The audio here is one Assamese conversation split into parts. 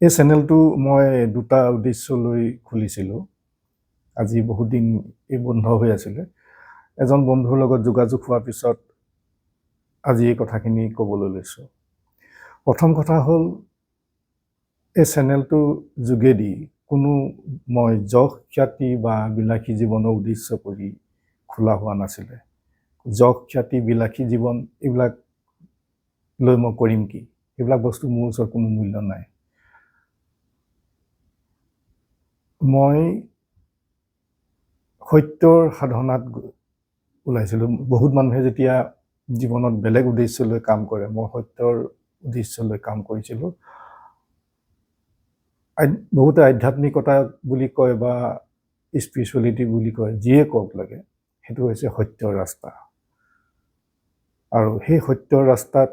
এই চেনেলটো মই দুটা উদ্দেশ্য লৈ খুলিছিলোঁ। আজি বহুত দিন এই বন্ধ হৈ আছিলে। এজন বন্ধুৰ লগত যোগাযোগ হোৱাৰ পিছত আজি এই কথাখিনি ক'বলৈ লৈছোঁ। প্ৰথম কথা হ'ল, এই চেনেলটোৰ যোগেদি কোনো মই যশ খ্যাতি বা বিলাসী জীৱনৰ উদ্দেশ্য কৰি খোলা হোৱা নাছিলে। যশ খ্যাতি বিলাসী জীৱন এইবিলাক লৈ মই কৰিম কি? এইবিলাক বস্তু মোৰ ওচৰত কোনো মূল্য নাই। মই সত্যৰ সাধনাত ওলাইছিলোঁ। বহুত মানুহে যেতিয়া জীৱনত বেলেগ উদ্দেশ্য লৈ কাম কৰে, মই সত্যৰ উদ্দেশ্য লৈ কাম কৰিছিলোঁ। বহুতে আধ্যাত্মিকতা বুলি কয় বা স্পিৰিচুৱেলিটি বুলি কয়, যিয়ে কওক লাগে, সেইটো হৈছে সত্যৰ ৰাস্তা। আৰু সেই সত্যৰ ৰাস্তাত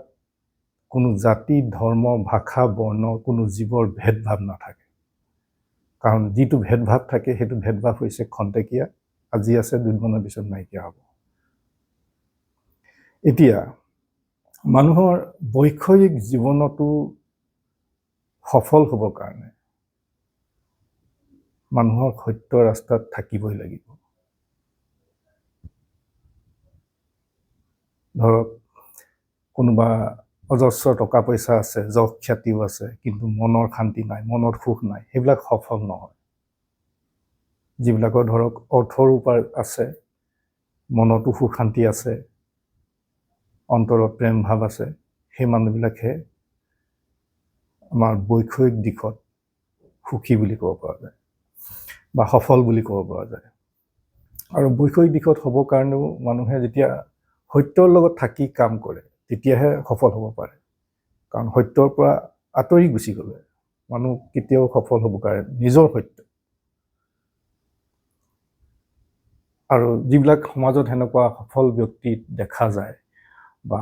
কোনো জাতি, ধৰ্ম, ভাষা, বৰ্ণ, কোনো জীৱৰ ভেদভাৱ নাথাকে। কাৰণ যিটো ভেদভাৱ থাকে, সেইটো ভেদভাৱ হৈছে খন্তেকীয়া। আজি আছে, দুদিনমানৰ পিছত নাইকিয়া হ'ব। এতিয়া মানুহৰ বৈষয়িক জীৱনতো সফল হ'বৰ কাৰণে মানুহৰ সত্যৰ ৰাস্তাত থাকিবই লাগিব। ধৰক, কোনোবা অজস্ৰ টকা পইচা আছে, যশ খ্যাতিও আছে, কিন্তু মনৰ শান্তি নাই, মনত সুখ নাই, সেইবিলাক সফল নহয়। যিবিলাকৰ ধৰক অৰ্থৰ উপাৰ আছে, মনতো সুখ শান্তি আছে, অন্তৰত প্ৰেম ভাৱ আছে, সেই মানুহবিলাকহে আমাৰ বৈষয়িক দিশত সুখী বুলি ক'ব পৰা যায় বা সফল বুলি ক'ব পৰা যায়। আৰু বৈষয়িক দিশত হ'বৰ কাৰণেও মানুহে যেতিয়া সত্যৰ লগত থাকি কাম কৰে, তেতিয়াহে সফল হ'ব পাৰে। কাৰণ সত্যৰ পৰা আঁতৰি গুচি গ'লে মানুহ কেতিয়াও সফল হ'ব পাৰে নিজৰ সত্য। আৰু যিবিলাক সমাজত সেনেকুৱা সফল ব্যক্তি দেখা যায়, বা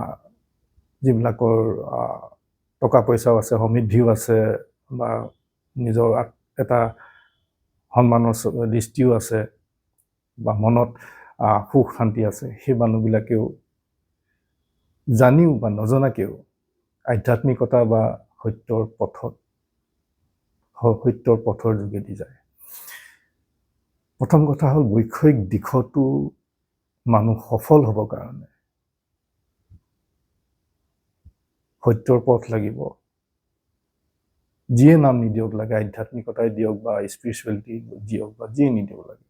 যিবিলাকৰ টকা পইচাও আছে, সমৃদ্ধিও আছে, বা নিজৰ এটা সন্মানৰ দৃষ্টিও আছে, বা মনত সুখ শান্তি আছে, সেই মানুহবিলাকেও জানিও বা নজনাকেও আধ্যাত্মিকতা বা সত্যৰ পথৰ যোগেদি যায়। প্ৰথম কথা হ'ল, বৈষয়িক দিশতো মানুহ সফল হ'বৰ কাৰণে সত্যৰ পথ লাগিব। যিয়ে নাম নিদিয়ক লাগে, আধ্যাত্মিকতাই দিয়ক বা স্পিৰিচুৱেলিটি দিয়ক বা যিয়ে নিদিয়ক লাগে,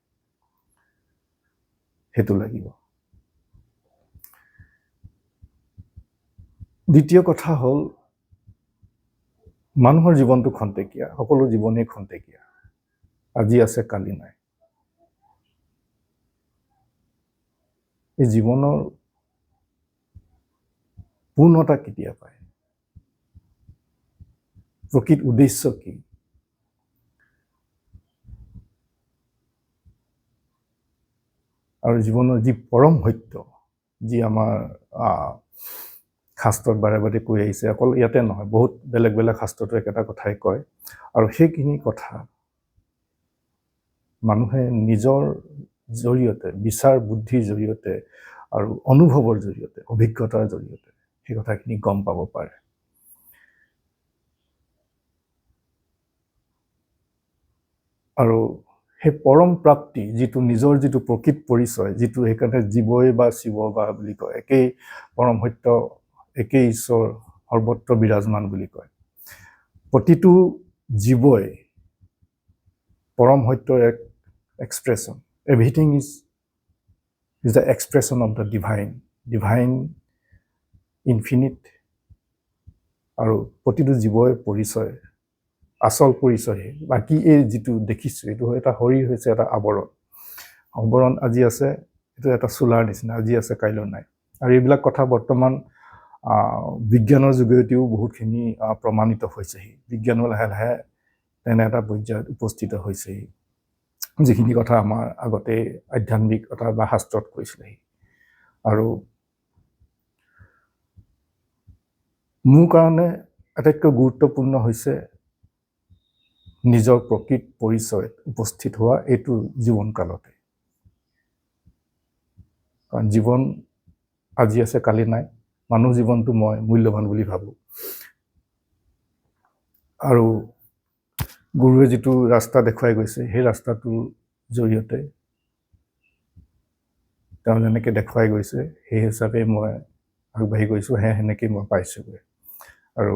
সেইটো লাগিব। দ্বিতীয় কথা হ'ল, মানুহৰ জীৱনটো খন্তেকীয়া, সকলো জীৱনেই খন্তেকীয়া। আজি আছে, কালি নাই। এই জীৱনৰ পূৰ্ণতা কেতিয়া পায়? প্ৰকৃত উদ্দেশ্য কি? আৰু জীৱনৰ যি পৰম সত্য, যি আমাৰ শাস্ত্ৰত বাৰে বাৰে কৈ আহিছে, অকল ইয়াতে নহয়, বহুত বেলেগ বেলেগ শাস্ত্ৰতো একেটা কথাই কয়। আৰু সেইখিনি কথা মানুহে নিজৰ জৰিয়তে, বিচাৰ বুদ্ধিৰ জৰিয়তে আৰু অনুভৱৰ জৰিয়তে, অভিজ্ঞতাৰ জৰিয়তে সেই কথাখিনি গম পাব পাৰে। আৰু সেই পৰম প্ৰাপ্তি, যিটো নিজৰ যিটো প্ৰকৃত পৰিচয়, যিটো সেইকাৰণে জীৱই বা শিৱ বা বুলি কয়, একেই পৰম সত্য, একেই ঈশ্বৰ সৰ্বত্ৰ বিৰাজমান বুলি কয়। প্ৰতিটো জীৱই পৰম সত্যৰ এক expression. Everything is the expression of the divine infinite. আৰু প্ৰতিটো জীৱই পৰিচয়, আচল পৰিচয়। বাকী এই যিটো দেখিছোঁ, এইটো এটা শৰীৰ হৈছে এটা আৱৰণ। আজি আছে, এইটো এটা চোলাৰ নিচিনা, আজি আছে, কাইলৈ নাই। আৰু এইবিলাক কথা বৰ্তমান বিজ্ঞানৰ যোগেদিও বহুতখিনি প্ৰমাণিত হৈছেহি। বিজ্ঞানো লাহে লাহে তেনে এটা পৰ্যায়ত উপস্থিত হৈছেহি, যিখিনি কথা আমাৰ আগতে আধ্যাত্মিকতা বা শাস্ত্ৰত কৈছিলেহি। আৰু মোৰ কাৰণে আটাইতকৈ গুৰুত্বপূৰ্ণ হৈছে নিজৰ প্ৰকৃত পৰিচয়ত উপস্থিত হোৱা এইটো জীৱনকালতে। কাৰণ জীৱন আজি আছে, কালি নাই। মানুহ জীৱনটো মই মূল্যৱান বুলি ভাবোঁ। আৰু গুৰুৱে যিটো ৰাস্তা দেখুৱাই গৈছে সেই ৰাস্তাটোৰ জৰিয়তে তেওঁ যেনেকৈ দেখুৱাই গৈছে সেই হিচাপে মই আগবাঢ়ি গৈছোঁ, সেনেকেই মই পাইছোঁগৈ। আৰু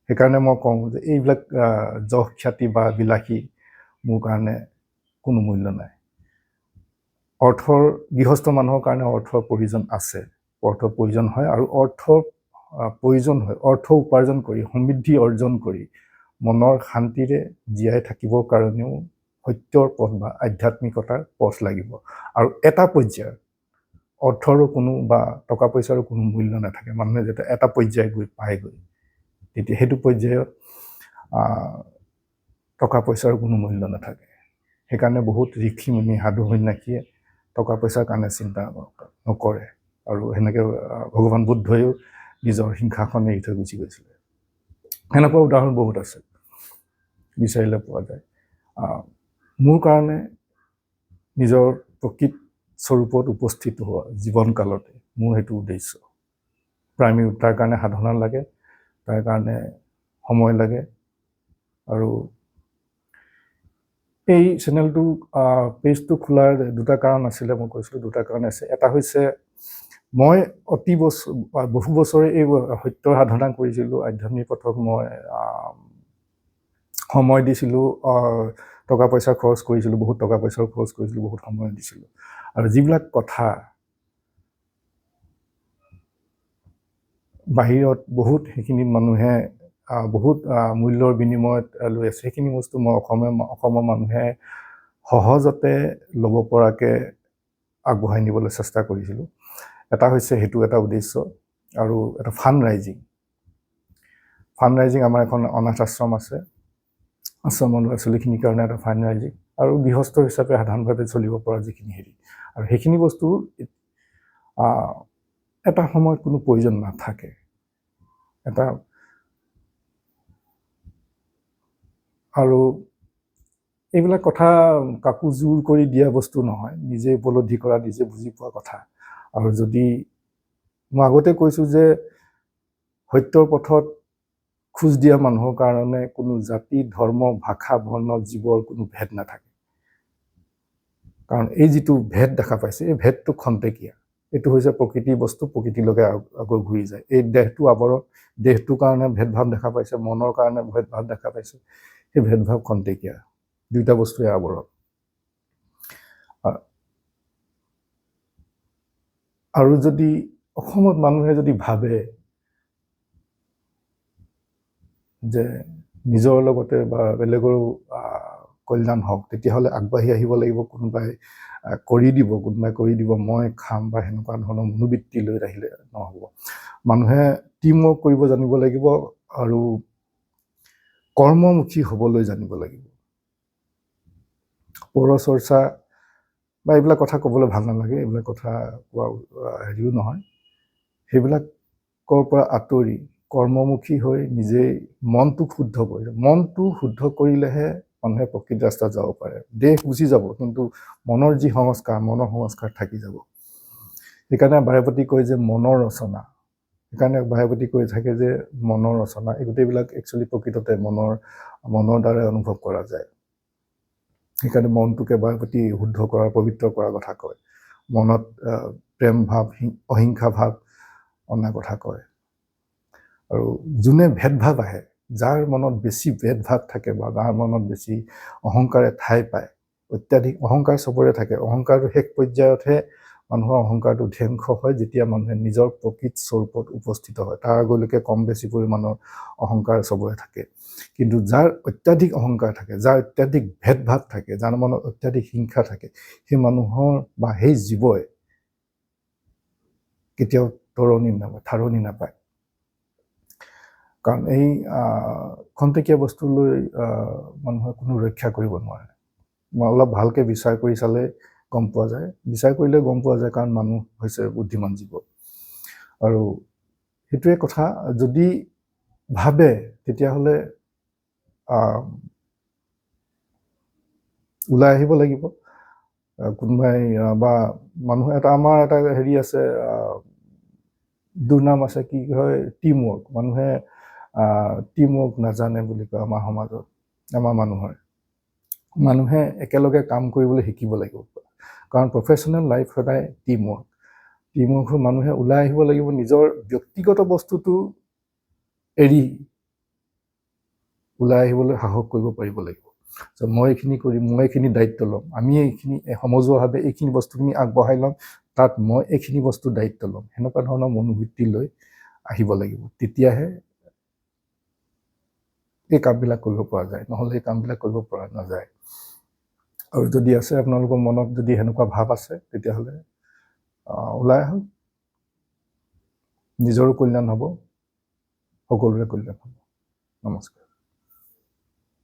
সেইকাৰণে মই কওঁ যে এইবিলাক যশ খ্যাতি বা বিলাসী মোৰ কাৰণে কোনো মূল্য নাই। অৰ্থৰ গৃহস্থ মানুহৰ কাৰণে অৰ্থৰ প্ৰয়োজন আছে, অৰ্থৰ প্ৰয়োজন হয়, আৰু অৰ্থৰ প্ৰয়োজন হয় অৰ্থ উপাৰ্জন কৰি সমৃদ্ধি অৰ্জন কৰি মনৰ শান্তিৰে জীয়াই থাকিবৰ কাৰণেও সত্যৰ পথ বা আধ্যাত্মিকতাৰ পথ লাগিব। আৰু এটা পৰ্যায়ত অৰ্থৰো কোনো বা টকা পইচাৰো কোনো মূল্য নাথাকে। মানুহে যেতিয়া এটা পৰ্যায় গৈ পায়গৈ তেতিয়া সেইটো পৰ্যায়ত টকা পইচাৰ কোনো মূল্য নাথাকে। সেইকাৰণে বহুত ঋষি মুনি সাধু সন্যাসীয়ে টকা পইচাৰ কাৰণে চিন্তা নকৰে, আৰু সেনেকৈ ভগৱান বুদ্ধইও নিজৰ সিংহাসন এৰি থৈ গুচি গৈছিলে। সেনেকুৱা উদাহৰণ বহুত আছে, বিচাৰিলে পোৱা যায়। মোৰ কাৰণে নিজৰ প্ৰকৃত স্বৰূপত উপস্থিত হোৱা জীৱনকালতে মোৰ সেইটো উদ্দেশ্য। তাৰ কাৰণে সাধনা লাগে, তাৰ কাৰণে সময় লাগে। আৰু এই চেনেলটো পেজটো খোলাৰ দুটা কাৰণ আছিলে, মই কৈছিলোঁ দুটা কাৰণ আছে। এটা হৈছে মই বহু বছৰে এই সত্যৰ সাধনা কৰিছিলোঁ, আধ্যাত্মিক পথত মই সময় দিছিলোঁ, টকা পইচা খৰচ কৰিছিলোঁ, বহুত টকা পইচাও খৰচ কৰিছিলোঁ, বহুত সময় দিছিলোঁ। আৰু যিবিলাক কথা বাহিৰত বহুত সেইখিনিত মানুহে বহুত মূল্যৰ বিনিময়ত লৈ আছে, সেইখিনি বস্তু মই অসমৰ মানুহে সহজতে ল'ব পৰাকৈ আগবঢ়াই নিবলৈ চেষ্টা কৰিছিলোঁ। এটা হৈছে সেইটো এটা উদ্দেশ্য, আৰু এটা ফাণ্ড ৰাইজিং আমাৰ এখন অনাথ আশ্ৰম আছে, আশ্ৰমৰ ল'ৰা ছোৱালীখিনিৰ কাৰণে এটা ফাণ্ড ৰাইজিং, আৰু গৃহস্থ হিচাপে সাধাৰণভাৱে চলিব পৰা যিখিনি হেৰি, আৰু সেইখিনি বস্তু এটা সময়ত কোনো প্ৰয়োজন নাথাকে। আৰু এইবিলাক কথা কাকো জোৰ কৰি দিয়া বস্তু নহয়, নিজে উপলব্ধি কৰা, নিজে বুজি পোৱা কথা। আৰু যদি মই আগতে কৈছোঁ যে সত্যৰ পথত খোজ দিয়া মানুহৰ কাৰণে কোনো জাতি, ধৰ্ম, ভাষা, বৰ্ণ, জীৱৰ কোনো ভেদ নাথাকে। কাৰণ এই যিটো ভেদ দেখা পাইছে, এই ভেদটো খন্তেকীয়া। এইটো হৈছে প্ৰকৃতিৰ বস্তু, প্ৰকৃতিলৈকে আকৌ ঘূৰি যায়। এই দেহটো আৱৰণ, দেহটোৰ কাৰণে ভেদভাৱ দেখা পাইছে, মনৰ কাৰণে ভেদভাৱ দেখা পাইছে, সেই ভেদভাৱ খন্তেকীয়া, দুইটা বস্তুৱে আৱৰণ। আৰু যদি অসমত মানুহে যদি ভাবে যে নিজৰ লগতে বা বেলেগৰো কল্যাণ হওক, তেতিয়াহ'লে আগবাঢ়ি আহিব লাগিব, কোনোবাই কৰি দিব, মই খাম, বা সেনেকুৱা ধৰণৰ মনোবৃত্তি লৈ আহিলে নহ'ব। মানুহে টিম ৱৰ্ক কৰিব জানিব লাগিব, আৰু কৰ্মমুখী হ'বলৈ জানিব লাগিব। পৰচৰ্চা বা এইবিলাক কথা ক'বলৈ ভাল নালাগে, এইবিলাক কথা কোৱা হেৰিও নহয়। সেইবিলাকৰ পৰা আঁতৰি কৰ্মমুখী হৈ নিজেই মনটোক শুদ্ধ কৰিলেহে মানুহে প্ৰকৃত ৰাস্তাত যাব পাৰে। দেহ গুচি যাব, কিন্তু মনৰ যি সংস্কাৰ থাকি যাব। সেইকাৰণে বাৰেপতি কয় যে মনৰ ৰচনা, সেইকাৰণে বাৰেপতি কৈ থাকে যে মনৰ ৰচনা, এই গোটেইবিলাক একচুৱেলি প্ৰকৃততে মনৰ দ্বাৰাই অনুভৱ কৰা যায়। সেইকাৰণে মনটোকে বাৰেপতি শুদ্ধ কৰাৰ, পবিত্ৰ কৰাৰ কথা কয়। মনত প্ৰেম ভাৱ, অহিংসা ভাৱ অনাৰ কথা কয়। আৰু যোনে ভেদভাৱ আহে, যাৰ মনত বেছি ভেদভাৱ থাকে, বা যাৰ মনত বেছি অহংকাৰে ঠাই পায়, অত্যাধিক অহংকাৰ চবৰে থাকে, অহংকাৰটো শেষ পৰ্যায়তহে মানুহৰ অহংকাৰটো ধ্বংস হয়, যেতিয়া মানুহে নিজৰ প্ৰকৃত স্বৰূপত উপস্থিত হয়। তাৰ আগলৈকে কম বেছি পৰিমাণৰ অহংকাৰ চবৰে থাকে। কিন্তু যাৰ অত্যাধিক অহংকাৰ থাকে, যাৰ অত্যাধিক ভেদভাৱ থাকে, যাৰ মনত অত্যাধিক হিংসা থাকে, সেই মানুহৰ বা সেই জীৱই কেতিয়াও ঠাৰণি নাপায়। কাৰণ এই খন্তেকীয়া বস্তু লৈ মানুহে কোনো ৰক্ষা কৰিব নোৱাৰে। অলপ ভালকৈ বিচাৰ কৰি চালে গম পোৱা যায়, বিচাৰ কৰিলে গম পোৱা যায়, কাৰণ মানুহ হৈছে বুদ্ধিমান জীৱ। আৰু সেইটোৱে কথা, যদি ভাবে তেতিয়াহ'লে ওলাই আহিব লাগিব। কোনোবাই বা মানুহে আমাৰ এটা হেৰি আছে, দুৰ্নাম আছে, কি হয়, টিম ৱৰ্ক। মানুহে টিম ৱৰ্ক নাজানে বুলি কয় আমাৰ সমাজত। আমাৰ মানুহে একেলগে কাম কৰিবলৈ শিকিব লাগিব কাৰণ প্ৰফেশ্যনেল লাইফ সদায় টিমৱৰ্ক মানুহে ওলাই আহিব লাগিব নিজৰ ব্যক্তিগত বস্তুটো এৰি ওলাই আহিবলৈ সাহস কৰিব পাৰিব লাগিব মই এইখিনি কৰিম মই এইখিনি দায়িত্ব ল'ম আমি এইখিনি সমজুৱাভাৱে এইখিনি বস্তুখিনি আগবঢ়াই ল'ম তাত মই এইখিনি বস্তু দায়িত্ব ল'ম সেনেকুৱা ধৰণৰ মনোবৃত্তি লৈ আহিব লাগিব তেতিয়াহে এই কামবিলাক কৰিব পৰা যায় নহ'লে এই কামবিলাক কৰিব পৰা নাযায় আৰু যদি আছে আপোনালোকৰ মনত যদি সেনেকুৱা ভাৱ আছে তেতিয়াহ'লে ওলাই আহক নিজৰো কল্যাণ হ'ব সকলোৰে কল্যাণ হ'ব নমস্কাৰ